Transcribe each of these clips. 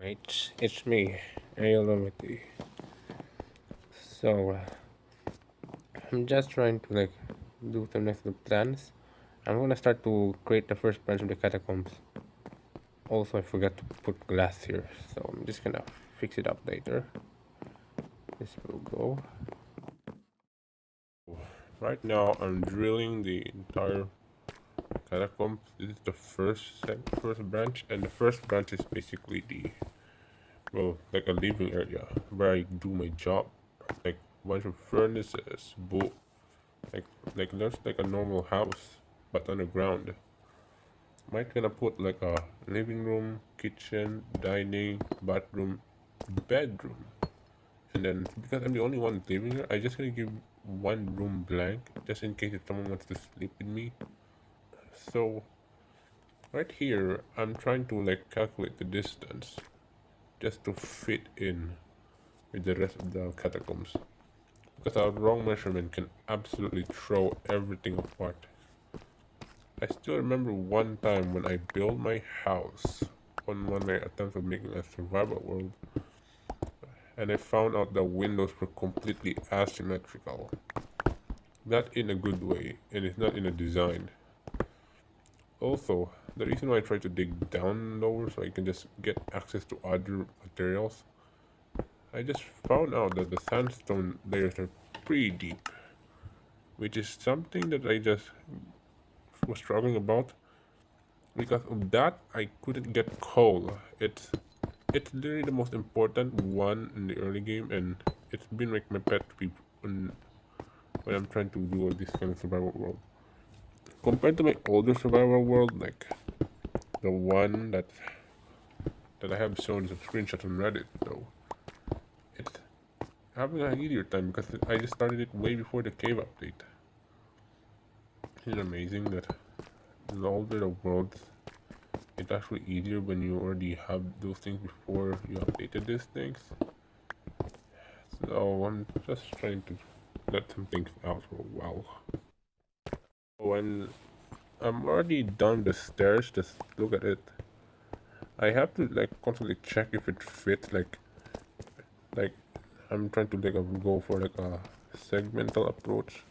It's me, Aeolomity. So I'm just trying to do some next plans. I'm gonna start to create the first branch of the catacombs. Also, I forgot to put glass here, so I'm just gonna fix it up later. This will go. Right now, I'm drilling the entire catacombs. This is the first branch, and the first branch is basically like a living area where I do my job, like bunch of furnaces, like there's like a normal house but underground. Might gonna put like a living room, kitchen, dining, bathroom, bedroom, and then because I'm the only one living here, I just gonna give one room blank just in case if someone wants to sleep with me. So right here, I'm trying to like calculate the distance just to fit in with the rest of the catacombs because a wrong measurement can absolutely throw everything apart. I still remember one time when I built my house on one of my attempts of making a survival world, and I found out the windows were completely asymmetrical. Not in a good way, and it's not in a design. Also, the reason why I try to dig down lower so I can just get access to other materials, I just found out that the sandstone layers are pretty deep, which is something that I just was struggling about. Because of that, I couldn't get coal. It's literally the most important one in the early game, and it's been like my pet peeve when I'm trying to do all this kind of survival world. Compared to my older survival world, like the one that I have shown some screenshots on Reddit, though, it's having an easier time because I just started it way before the cave update. Isn't it amazing that the older the worlds, it's actually easier when you already have those things before you updated these things. So I'm just trying to let some things out for a while. When I'm already done the stairs, just look at it. I have to like constantly check if it fits. Like I'm trying to go for like a segmental approach.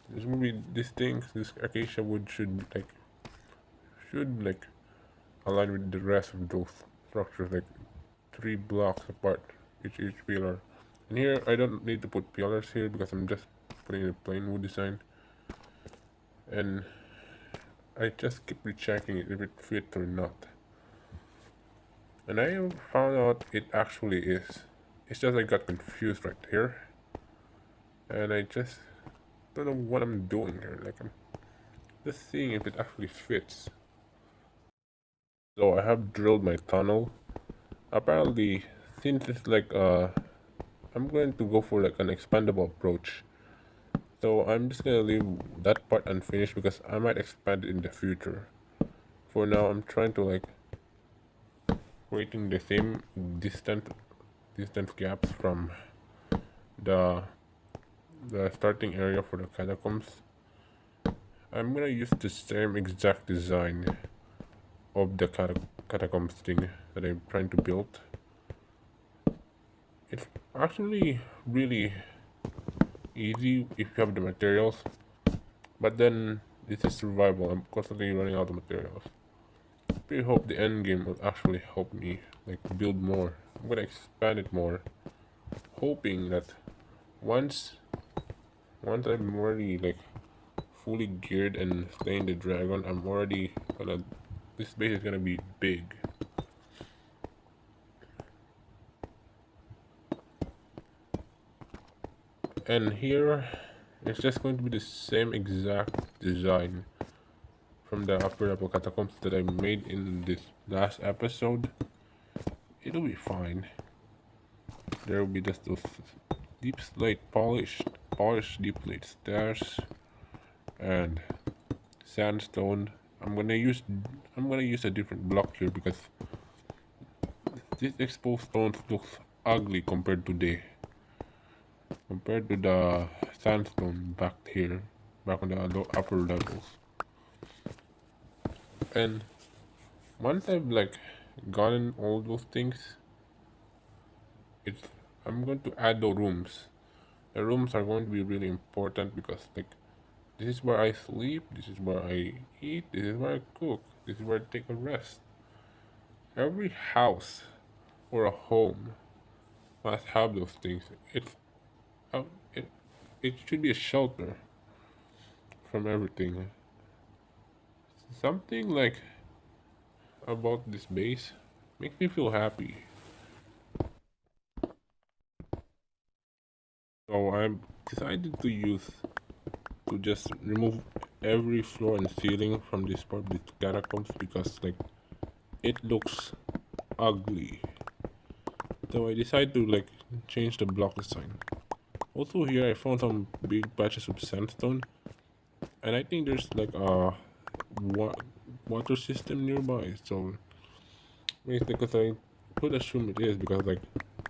This movie, these things, this acacia wood should align with the rest of those structures, like 3 blocks apart, each pillar. And here I don't need to put pillars here because I'm just putting a plain wood design. And I just keep rechecking it if it fits or not. And I found out it actually is. It's just I got confused right here. And I just don't know what I'm doing here. Like I'm just seeing if it actually fits. So I have drilled my tunnel. Apparently, since it's I'm going to go for like an expandable approach. So I'm just gonna leave that part unfinished because I might expand it in the future. For now, I'm trying to creating the same distance gaps from the the starting area for the catacombs. I'm gonna use the same exact design of the catacombs thing that I'm trying to build. It's actually really easy if you have the materials, but then this is survival. I'm constantly running out of materials. I hope the end game will actually help me build more. I'm gonna expand it more, hoping that once once I'm already fully geared and slaying the dragon, I'm already gonna this base is gonna be big. And here it's just going to be the same exact design from the upper level catacombs that I made in this last episode. It'll be fine. There will be just those deep slate polished deep slate stairs and sandstone. I'm gonna use a different block here because this exposed stones looks ugly compared to the sandstone back here, back on the upper levels. And once I've gotten all those things, it's I'm going to add the rooms. The rooms are going to be really important because like this is where I sleep, this is where I eat, this is where I cook, this is where I take a rest. Every house or a home must have those things. Uh, it it should be a shelter from everything. Something like about this base makes me feel happy. So I decided to just remove every floor and ceiling from this part of the catacombs because like it looks ugly. So I decided to like change the block design. Also here I found some big patches of sandstone, and I think there's like a wa water system nearby. So because I could assume it is because like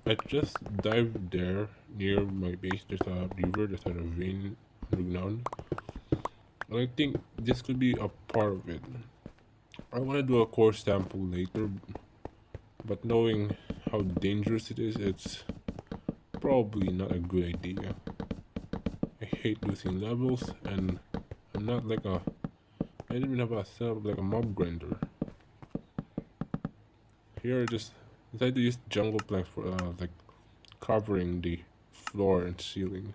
I just dived there near my base. There's a river, there's a ravine underground. And I think this could be a part of it. I want to do a core sample later, but knowing how dangerous it is, it's probably not a good idea. I hate losing levels, and I'm not like a. I didn't even have a setup like a mob grinder. Here, I just decided to use jungle planks for like covering the floor and ceiling,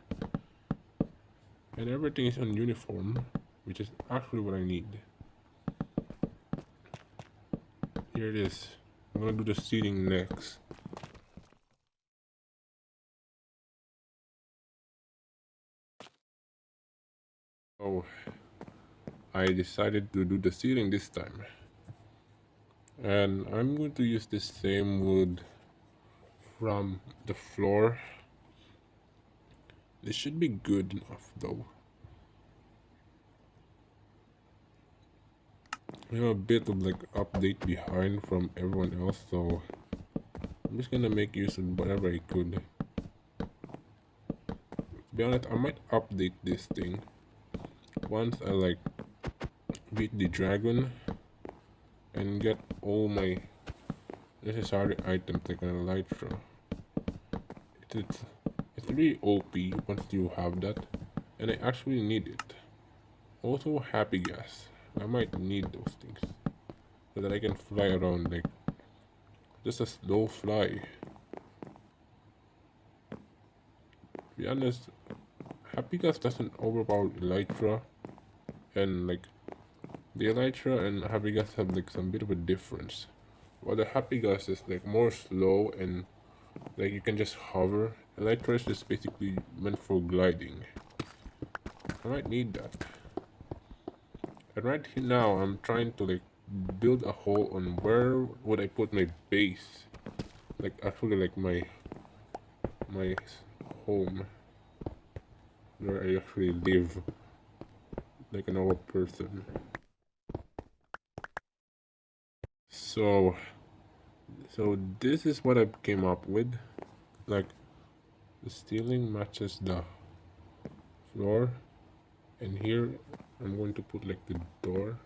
and everything is on uniform, which is actually what I need. Here it is. I'm gonna do the seating next. Oh, I decided to do the ceiling this time. And I'm going to use the same wood from the floor. This should be good enough though. We have a bit of like update behind from everyone else, so I'm just gonna make use of whatever I could. To be honest, I might update this thing once I like beat the dragon and get all my necessary items like an elytra. It's, it's really OP once you have that, and I actually need it. Also, happy gas. I might need those things so that I can fly around like just a slow fly. To be honest, happy gas doesn't overpower elytra, and like the elytra and happy gas have like some bit of a difference. While the happy gas is like more slow and like you can just hover, elytra is just basically meant for gliding. I might need that. And right now I'm trying to like build a hole on where would I put my base, like actually like my home where I actually live like a normal person. So this is what I came up with. Like the ceiling matches the floor, and here I'm going to put like the door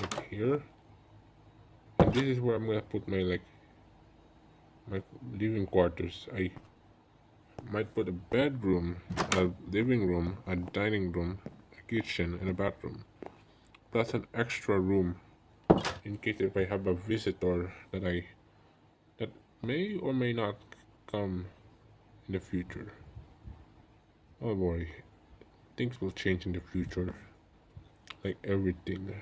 like here, and this is where I'm gonna put my living quarters. I might put a bedroom, a living room, a dining room, a kitchen, and a bathroom, plus an extra room in case if I have a visitor that may or may not come in the future. Oh boy, things will change in the future, like everything.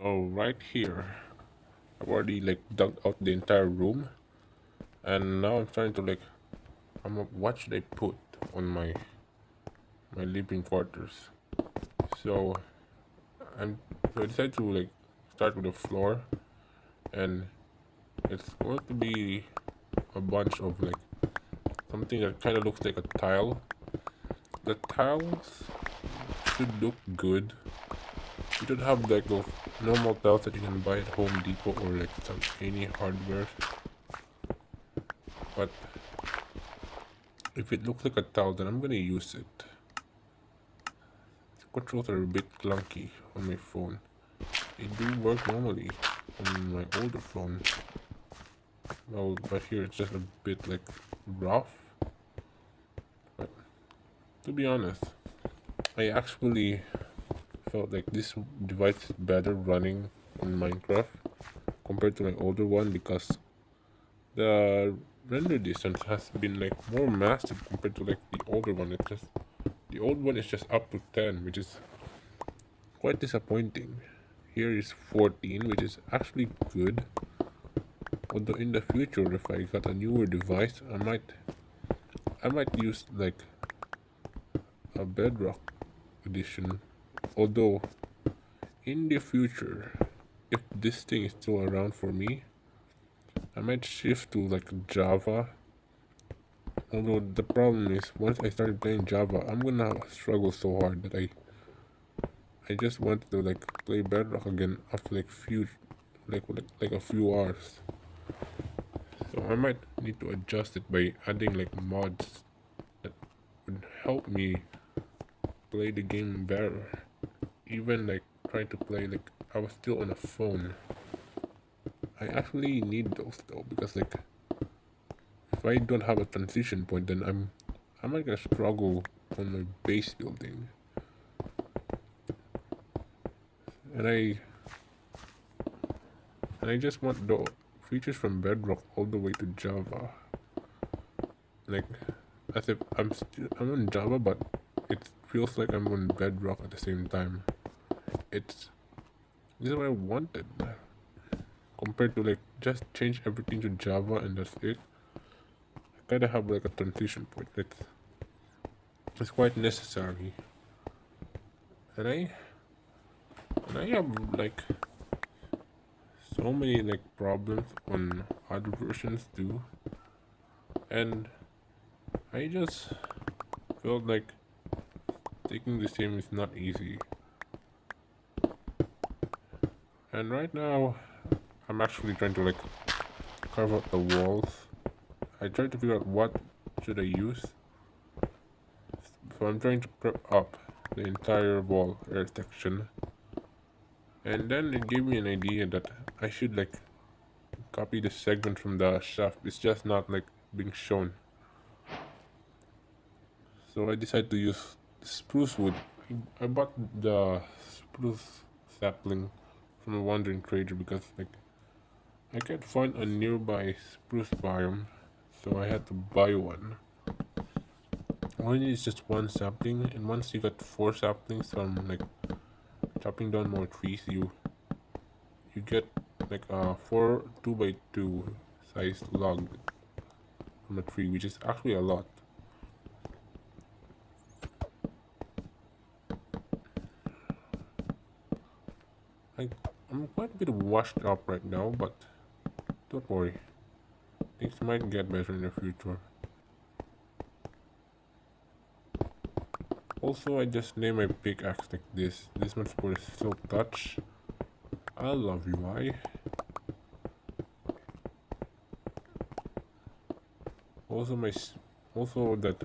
Oh, right here, I've already like dug out the entire room, and now I'm trying to like, what should I put on my living quarters? So I decided to like start with the floor, and it's going to be a bunch of like something that kind of looks like a tile. The tiles should look good. You should have like those normal tiles that you can buy at Home Depot or like some any hardware. But if it looks like a tile, then I'm gonna use it. The controls are a bit clunky on my phone. It do work normally on my older phone. Well, but here it's just a bit like rough. But to be honest, I actually felt like this device is better running on Minecraft compared to my older one because the render distance has been like more massive compared to like the older one. It's just the old one is just up to 10, which is quite disappointing. Here is 14, which is actually good. Although in the future, if I got a newer device, I might use like a Bedrock edition. Although in the future, if this thing is still around for me, I might shift to like Java. Although the problem is once I started playing Java, I'm gonna struggle so hard that I just wanted to like play Bedrock again after like a few hours. So I might need to adjust it by adding like mods that would help me play the game better. Even like trying to play like I was still on a phone. I actually need those though because like if I don't have a transition point then I might gonna struggle on my base building. And I just want the features from Bedrock all the way to Java. Like as if I'm on Java but it feels like I'm on Bedrock at the same time. This is what I wanted. Compared to like just change everything to Java and that's it. I gotta have like a transition point. It's quite necessary. And I have like so many like problems on other versions too. And I just felt like taking the same is not easy. And right now I'm actually trying to like carve out the walls. I tried to figure out what should I use. So I'm trying to prep up the entire wall earth section. And then it gave me an idea that I should like copy the segment from the shaft. It's just not like being shown. So I decided to use spruce wood. I bought the spruce sapling from a wandering trader because like I can't find a nearby spruce biome, so I had to buy one. All you need is just one sapling, and once you got 4 saplings from like chopping down more trees, you get like a 2x2 size log from a tree, which is actually a lot. I, I'm quite a bit washed up right now, but don't worry, things might get better in the future. Also, I just named my pickaxe like this. This one's for Silk Touch. I love UI. Also, also that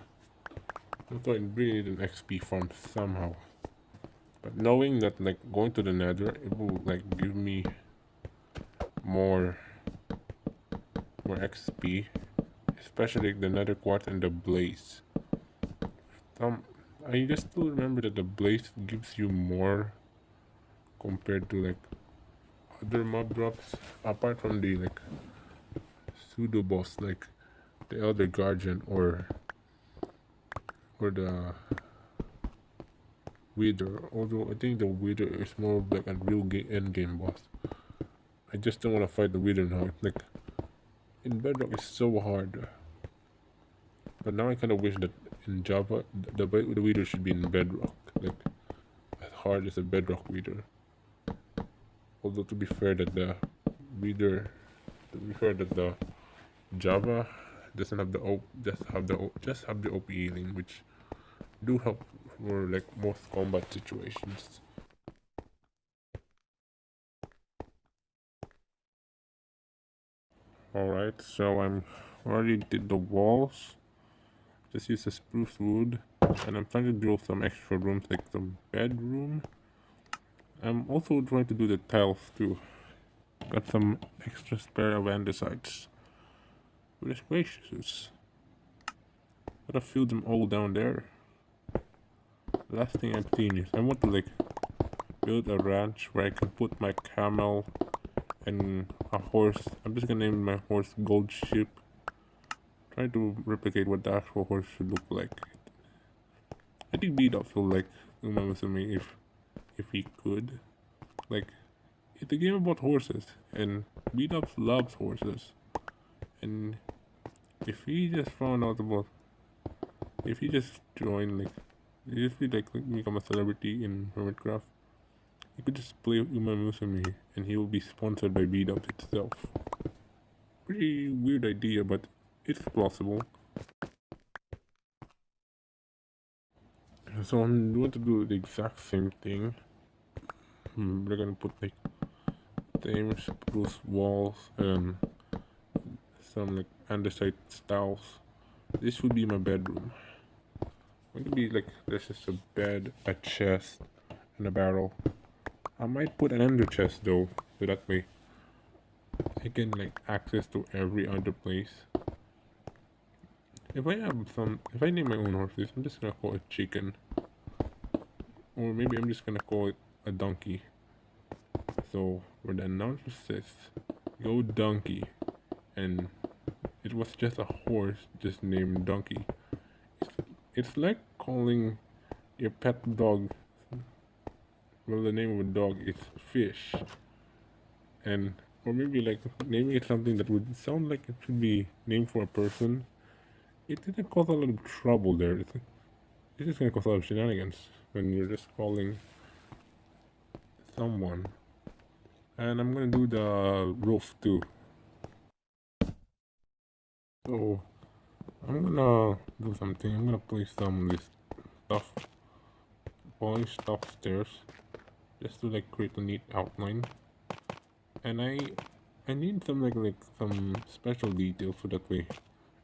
also I really need an XP farm somehow. But knowing that like going to the Nether, it will like give me more XP, especially the Nether Quartz and the Blaze. I just still remember that the Blaze gives you more compared to like other mob drops, apart from the like pseudo boss like the Elder Guardian or the Wither. Although I think the Wither is more of like a real end game boss. I just don't want to fight the Wither now. It's like in Bedrock it's so hard. But now I kind of wish that in Java the Wither should be in Bedrock, like as hard as a Bedrock Wither. Although to be fair that the Wither, to be fair that the Java doesn't have the just have the OP healing, which do help for like most combat situations. Alright, so I'm already did the walls. Just use the spruce wood, and I'm trying to build some extra rooms like some bedroom. I'm also trying to do the tiles too. Got some extra spare of andesites. Goodness gracious. Gotta fill them all down there. The last thing I've seen is I want to like build a ranch where I can put my camel and a horse. I'm just gonna name my horse Gold Ship. Try to replicate what the actual horse should look like. I think B-Dubs will like Uma Musume if he could. Like, it's a game about horses, and B-Dubs loves horses. And if he just found out about, if he just joined, like, if he like become a celebrity in Hermitcraft, he could just play Uma Musume, and he will be sponsored by B-Dubs itself. Pretty weird idea, but it's plausible. So I'm going to do the exact same thing. We're gonna put like same spruce walls and some like andesite tiles. This would be my bedroom. Going to be like there's just a bed, a chest, and a barrel. I might put an ender chest though, so that way I can like access to every other place. If I name my own horses, I'm just gonna call it chicken. Or maybe I'm just gonna call it a donkey. So where the announcer says, "Go donkey," and it was just a horse just named Donkey. It's like calling your pet dog. Well, the name of a dog is Fish, and or maybe like naming it something that would sound like it should be named for a person. It didn't cause a lot of trouble there. It's just gonna cause a lot of shenanigans when you're just calling someone. And I'm gonna do the roof too. So I'm gonna do something. I'm gonna place some of this stuff, polished upstairs, just to like create a neat outline. And I need some like some special details so that way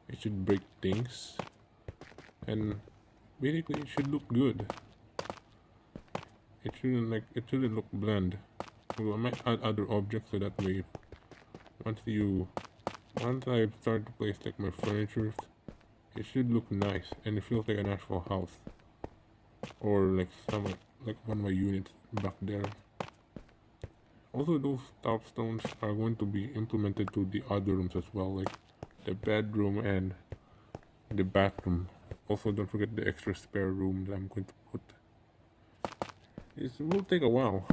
it should break things, and basically it should look good. It shouldn't look bland. Well, I might add other objects so that way once I start to place like my furniture, it should look nice and it feels like an actual house, or like some like one of my units back there. Also, those top stones are going to be implemented to the other rooms as well, like the bedroom and the bathroom. Also, don't forget the extra spare room that I'm going to put. It will take a while,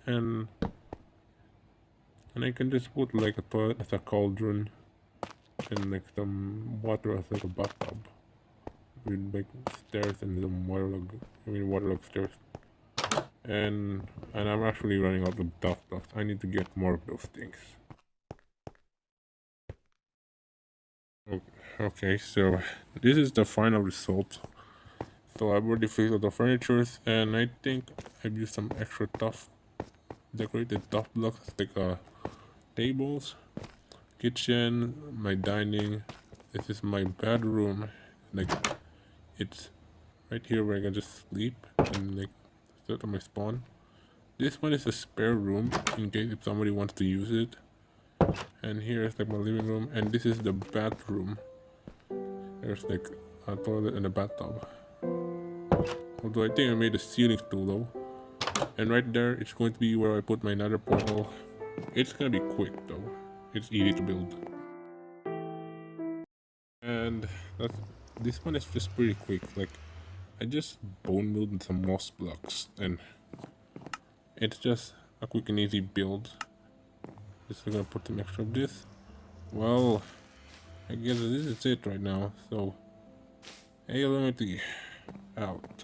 and I can just put like a toilet as a cauldron and like some water as like a bathtub with like stairs and some waterlog stairs. And I'm actually running out of dust. I need to get more of those things. Okay, so this is the final result. So I've already fixed all the furnitures, and I think I've used some extra tough decorated tough blocks like tables, kitchen, my dining. This is my bedroom. Like it's right here where I can just sleep and like start on my spawn. This one is a spare room in case if somebody wants to use it. And here is like my living room, and this is the bathroom. There's like a toilet and a bathtub. Although I think I made the ceilings too low. And right there, it's going to be where I put my nether portal. It's gonna be quick though. It's easy to build. And this one is just pretty quick. Like I just bone milled some moss blocks, and it's just a quick and easy build. Just gonna put some extra of this. Well, I guess this is it right now. So, hey, Limity, out.